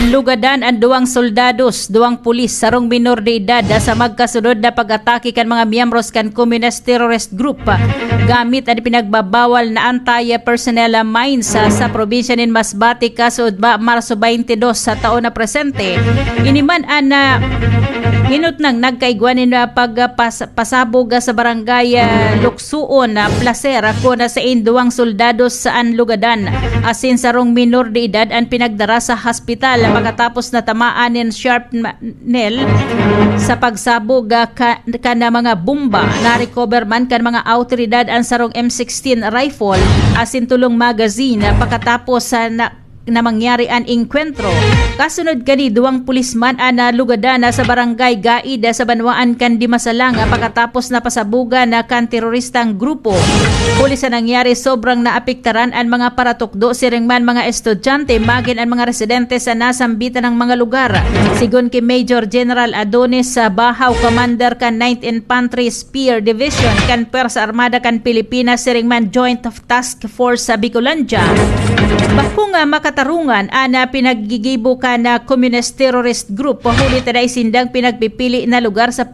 Nanlugadan ang duwang soldados, duwang pulis sarong minor de edad sa magkasunod na pag-atake kan mga miyembros kan communist terrorist group gamit ang pinagbabawal na anti-personnel mines sa probinsya nin Masbate kasud Marso 22 sa taon na presente. Iniman na hinutnang nagkaigwanin na pagpasabog sa barangay Luksuon na Placer ako na sa induang soldados sa Anlugadan asin sarong minor de edad ang pinagdara sa hospital pagkatapos na tamaan ng shrapnel sa pagsabog kana mga bomba. Na-recover man kan mga autoridad ang sarong M16 rifle asin tulong magazine pagkatapos na mangyari ang inkwentro. Kasunod kani duwang pulisman na lugadan sa barangay Gaid sa Banwaan kan Dimasalang pagkatapos na pasabugan na kan teroristang grupo. Pulis na nangyari sobrang naapektaran ang mga paratukdo siringman mga estudyante magin ang mga residente sa nasambitan ng mga lugar. Sigon kay Major General Adonis sa Bahaw, Commander kan 9th Infantry Spear Division kan Pwersa Armada kan Pilipinas siringman Joint Task Force sa Bicolandia. Bakong makatarungan ana pinaggigibo ka na communist terrorist group pahuli taday sindang pinagpipili na lugar sa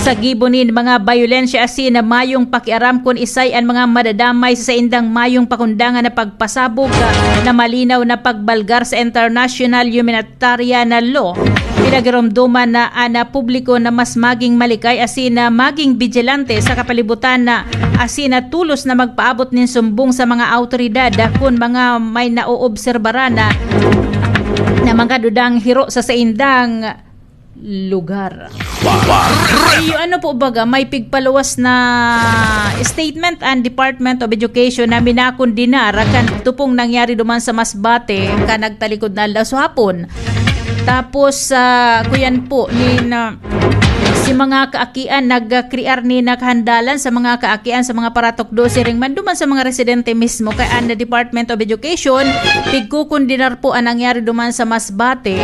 sa gibonin mga bayolensya asin na mayong pakiaram kun isay ang mga madadamay sa indang mayong pakundangan na pagpasabog na malinaw na pagbalgar sa international humanitarian law. Pinagramduman na publiko na mas maging malikay asin na maging vigilante sa kapalibutan na asin na tulos na magpaabot nin sumbong sa mga autoridad kung mga may naoobserbara na mga dudang hiro sa indang lugar. Ay, ano po baga, may pigpaluwas na statement ang Department of Education na minakon dinar kan tupong nangyari duman sa Masbate ka nagtalikod na alas hapon. Tapos kuyan po ni si mga kaakian nagkrear ni nakahandalan sa mga kaakian sa mga paratokdo siringman duman sa mga residente mismo kay ang Department of Education pigkukundinar po ang nangyari duman sa Masbate.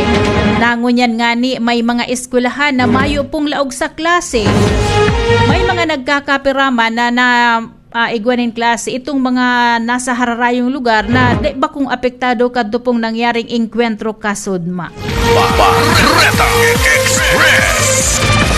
Nangunyan nga ni may mga eskwelahan na mayo pong laog sa klase. May mga nagkakapiraman na igwanin klase itong mga nasa hararayong lugar na di ba kung apektado kadto pong nangyaring inkwentro kasudma. Barreta Express.